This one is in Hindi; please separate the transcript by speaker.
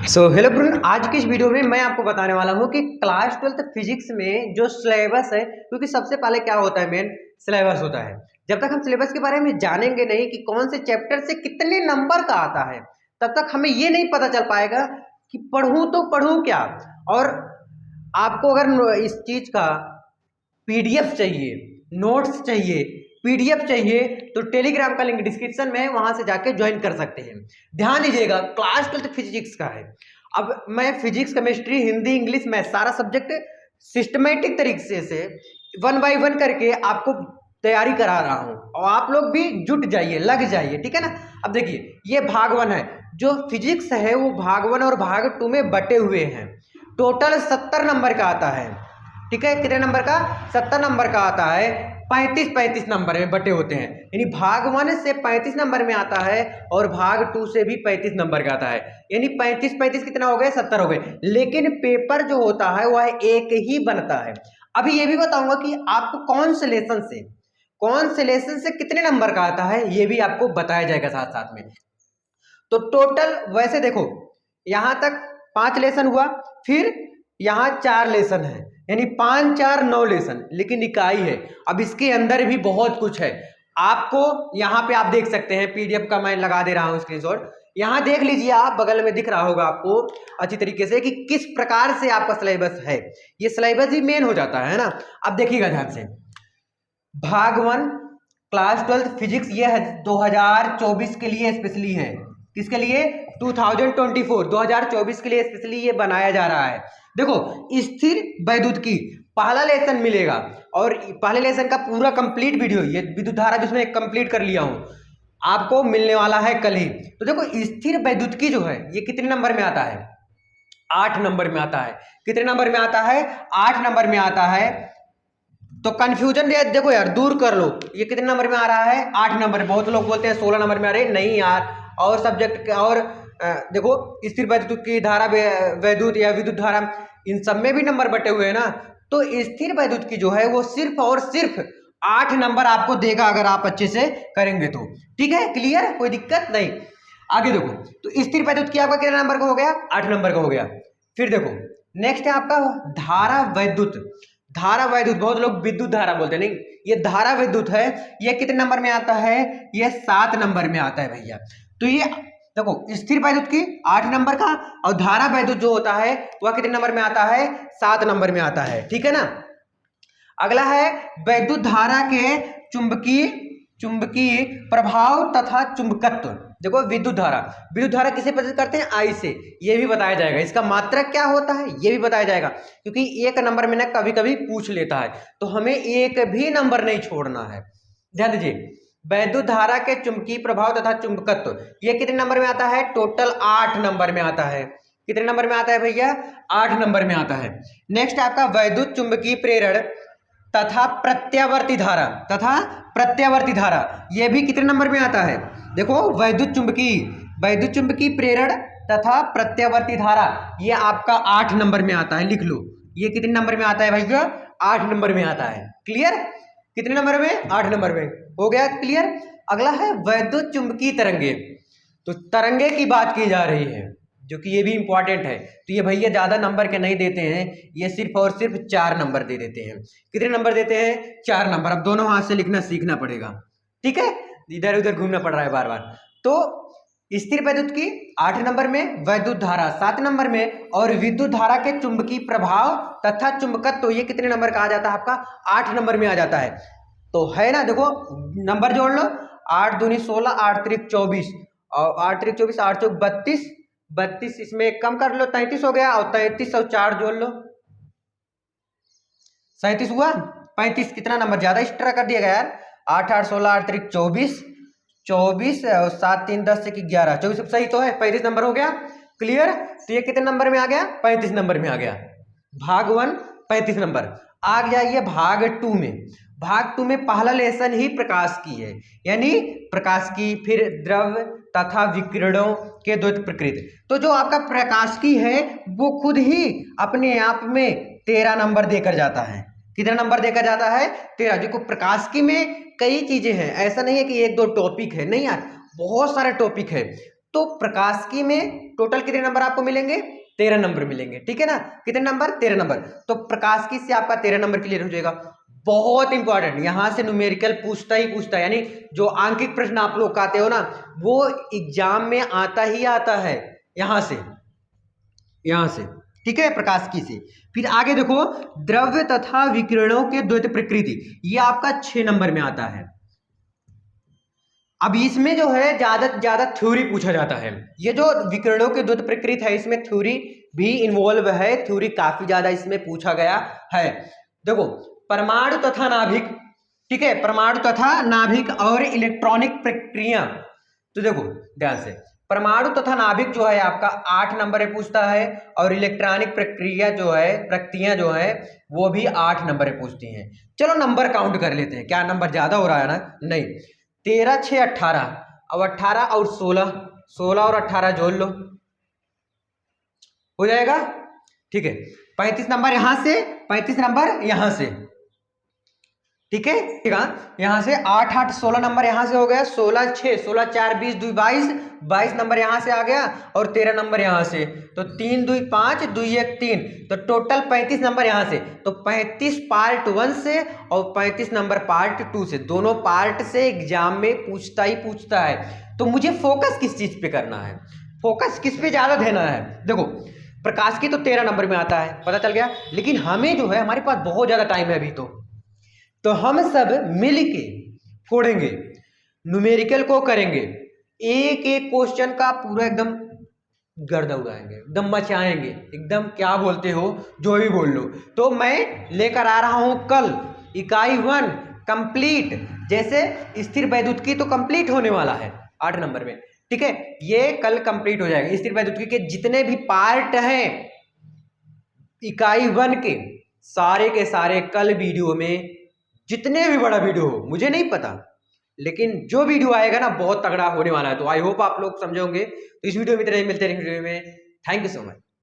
Speaker 1: हेलो फ्रेंड, आज की इस वीडियो में मैं आपको बताने वाला हूँ कि क्लास 12th फिजिक्स में जो सिलेबस है, क्योंकि सबसे पहले क्या होता है, मेन सिलेबस होता है। जब तक हम सिलेबस के बारे में जानेंगे नहीं कि कौन से चैप्टर से कितने नंबर का आता है, तब तक हमें ये नहीं पता चल पाएगा कि पढ़ूँ तो पढ़ूँ क्या। और आपको अगर इस चीज़ का पीडीएफ चाहिए, नोट्स चाहिए, पीडीएफ चाहिए, तो टेलीग्राम का लिंक डिस्क्रिप्शन में है, वहां से जाके ज्वाइन कर सकते हैं। ध्यान दीजिएगा, क्लास 12th फिजिक्स का है। अब मैं physics, chemistry, Hindi, English, math सारा सब्जेक्ट सिस्टमेटिक तरीके से 1 बाय 1 करके आपको तैयारी करा रहा हूं, और आप लोग भी जुट जाइए, लग जाइए, ठीक है ना। अब देखिए, ये भाग 1 है। जो फिजिक्स है वो भाग 1 और भाग 2 में बटे हुए हैं। टोटल 70 नंबर का आता है, ठीक है। कितने नंबर का? 70 नंबर का आता है। 35-35 नंबर में बटे होते हैं, यानी भाग 1 से 35 नंबर में आता है और भाग 2 से भी 35 नंबर का आता है। यानी 35-35 कितना हो गए? 70 हो गए। लेकिन पेपर जो होता है वह एक ही बनता है। अभी ये भी बताऊंगा कि आपको कौन से लेसन से कितने नंबर का आता है, ये भी आपको बताया जाएगा साथ साथ में। तो टोटल वैसे देखो, यहां तक 5 लेसन हुआ, फिर यहां 4 लेसन है, यानी 5 4 9 लेसन, लेकिन इकाई है। अब इसके अंदर भी बहुत कुछ है। आपको यहाँ पे आप देख सकते हैं, पीडीएफ का मैं लगा दे रहा हूँ स्क्रीनशॉट। यहाँ देख लीजिए, आप बगल में दिख रहा होगा आपको अच्छी तरीके से कि किस प्रकार से आपका सिलेबस है। ये सिलेबस ही मेन हो जाता है ना। अब देखिएगा ध्यान से, भाग 1 क्लास 12th फिजिक्स, ये है 2024 के लिए स्पेशली है। किसके लिए? 2024 के लिए स्पेशली ये बनाया जा रहा है। देखो, स्थिर वैद्युत की पहला लेसन मिलेगा, और पहले लेसन का पूरा कंप्लीट वीडियो, ये विद्युत धारा जिसमें कंप्लीट कर लिया हूं, आपको मिलने वाला है कल ही। तो देखो, स्थिर वैद्युत की जो है, ये कितने नंबर में आता है? 8 नंबर में आता है। कितने नंबर में आता है? 8 नंबर में आता है। तो कंफ्यूजन देखो यार, दूर कर लो। ये कितने नंबर में आ रहा है? 8 नंबर। बहुत लोग बोलते हैं 16 नंबर में आ रहे, नहीं यार। और सब्जेक्ट और देखो, स्थिर वैद्युत की धारा, वैद्युत या विद्युत धारा, इन सब में भी नंबर बटे हुए हैं ना। तो स्थिर वैद्युत की जो है वो सिर्फ और सिर्फ 8 नंबर आपको देगा, अगर आप अच्छे से करेंगे तो। ठीक है, क्लियर? कोई दिक्कत नहीं। आगे देखो, तो स्थिर वैद्युत की आपका कितने नंबर का हो गया? 8 नंबर का हो गया। फिर देखो, नेक्स्ट है आपका धारा वैद्युत। धारा वैद्युत, बहुत लोग विद्युत धारा बोलते हैं, नहीं, ये धारा विद्युत है। ये कितने नंबर में आता है? ये 7 नंबर में आता है भैया। तो ये देखो, स्थिर वैद्युत की 8 नंबर का, और धारा वैद्युत जो होता है वह कितने नंबर में आता है? 7 नंबर में आता है, ठीक है ना। अगला है वैद्युत धारा के चुंबकीय प्रभाव तथा चुंबकत्व। देखो, विद्युत धारा किसे प्रदर्शित करते हैं? आई से। ये भी बताया जाएगा। इसका मात्रक क्या होता है, ये भी बताया जाएगा, क्योंकि एक नंबर में ना कभी कभी पूछ लेता है, तो हमें एक भी नंबर नहीं छोड़ना है। ध्यान दीजिए, वैद्युत धारा के चुंबकीय प्रभाव तथा चुंबकत्व, ये कितने नंबर में आता है? टोटल 8 नंबर में आता है। कितने नंबर में आता है भैया? 8 नंबर में आता है। नेक्स्ट आपका वैद्युत चुंबकीय प्रेरण तथा प्रत्यावर्ती धारा, ये भी कितने नंबर में आता है? देखो, वैद्युत चुंबकीय प्रेरण तथा प्रत्यावर्ती धारा, ये आपका 8 नंबर में आता है। लिख लो, ये कितने नंबर में आता है भैया? 8 नंबर में आता है। क्लियर? कितने नंबर में? 8 नंबर में। हो गया क्लियर? अगला है वैद्युत चुंबकीय तरंगे। तो तरंगे की बात की जा रही है, जो कि ये भी इंपॉर्टेंट है। तो ये भैया ज्यादा नंबर के नहीं देते हैं, ये सिर्फ और सिर्फ 4 नंबर दे देते हैं। कितने नंबर देते हैं? 4 नंबर। अब दोनों हाथ से लिखना सीखना पड़ेगा, ठीक है, इधर उधर घूमना पड़ रहा है बार बार। तो स्थिर वैद्युत की 8 नंबर में, वैद्युत धारा 7 नंबर में, और विद्युत धारा के चुंबकीय प्रभाव तथा चुंबकत्व, तो ये कितने नंबर का आ जाता है आपका? 8 नंबर में आ जाता है। तो है ना, देखो नंबर जोड़ लो, 8 दूनी 16, 8 त्रिक 24, और 8 त्रिक 24, 8 चौक 32, 32 इसमें कम कर लो, 33 हो गया, और 33 और 4 जोड़ लो, 37 हुआ। 35 कितना नंबर ज्यादा एक्स्ट्रा कर दिया गया यार। 8 8 16, 8 त्रिक 24, 24 और 7 3 10 से 11, 24 सही तो है, 35 नंबर हो गया। क्लियर? तो ये कितने नंबर में आ गया? 35 नंबर में आ गया। भाग 1 35 नंबर। आ जाइए भाग 2 में। भाग 2 में पहला लेसन ही प्रकाश की है, यानी प्रकाश की, फिर द्रव तथा विकिरणों के द्वैत प्रकृति। तो जो आपका प्रकाश की है वो खुद ही अपने आप में 13 नंबर देकर जाता है। कितना नंबर देकर जाता है? 13। देखो, प्रकाश की में कई चीजें हैं, ऐसा नहीं है कि 1 2 टॉपिक है, नहीं यार, बहुत सारे टॉपिक है। तो प्रकाशिकी में टोटल कितने नंबर आपको मिलेंगे? 13 नंबर मिलेंगे, ठीक है ना। कितने नंबर? 13 नंबर। तो प्रकाशिकी से आपका 13 नंबर क्लियर हो जाएगा। बहुत इंपॉर्टेंट, यहां से न्यूमेरिकल पूछता ही पूछता है, यानी जो आंकिक प्रश्न आप लोग आते हो ना, वो एग्जाम में आता ही आता है यहां से, ठीक है, प्रकाशिकी से। फिर आगे देखो, द्रव्य तथा विकिरणों के द्वैत प्रकृति, ये आपका 6 नंबर में आता है। अब इसमें जो है ज्यादा से ज्यादा थ्योरी पूछा जाता है। ये जो विकिरणों के द्वैत प्रकृति है, इसमें थ्योरी भी इन्वॉल्व है, थ्योरी काफी ज्यादा इसमें पूछा गया है। देखो, परमाणु तथा नाभिक, ठीक है, परमाणु तथा नाभिक और इलेक्ट्रॉनिक प्रक्रिया। तो देखो ध्यान से, परमाणु तथा नाभिक जो है आपका 8 नंबर में पूछता है, और इलेक्ट्रॉनिक प्रक्रिया जो है, प्रक्रिया जो है, वो भी 8 नंबर में पूछती हैं। चलो नंबर काउंट कर लेते हैं, क्या नंबर ज्यादा हो रहा है ना? नहीं, 13 6 18, अब 18 और 16, 16 और 18 जोड़ लो, हो जाएगा, ठीक है। 35 नंबर यहां से, 35 नंबर यहां से, ठीक है, ठीक है। यहां से 8 8 16 नंबर यहां से हो गया, 16 6 16 4 20 2 22, 22 नंबर यहां से आ गया, और 13 नंबर यहां से, तो 3 2 5 2 1 3, तो टोटल 35 नंबर यहां से। तो 35 पार्ट 1 से और 35 नंबर पार्ट 2 से, दोनों पार्ट से एग्जाम में पूछता ही पूछता है। तो मुझे फोकस किस चीज पे करना है, फोकस किस पे ज्यादा देना है? देखो, प्रकाशिकी तो 13 नंबर में आता है, पता चल गया, लेकिन हमें जो है, हमारे पास बहुत ज्यादा टाइम है अभी, तो हम सब मिल के फोड़ेंगे, न्यूमेरिकल को करेंगे, एक एक क्वेश्चन का पूरा एकदम गर्दा उड़ाएंगे, एकदम मचाएंगे, एकदम क्या बोलते हो, जो भी बोल लो। तो मैं लेकर आ रहा हूं कल इकाई 1 कंप्लीट, जैसे स्थिर वैद्युतिकी तो कंप्लीट होने वाला है 8 नंबर में, ठीक है, ये कल कंप्लीट हो जाएगा। स्थिर वैद्युतिकी के जितने भी पार्ट हैं इकाई 1 के, सारे के सारे कल वीडियो में, जितने भी बड़ा वीडियो हो मुझे नहीं पता, लेकिन जो वीडियो आएगा ना बहुत तगड़ा होने वाला है। तो आई होप आप लोग समझोगे। तो इस वीडियो में इतना ही, मिलते हैं नेक्स्ट वीडियो में। Thank you so much.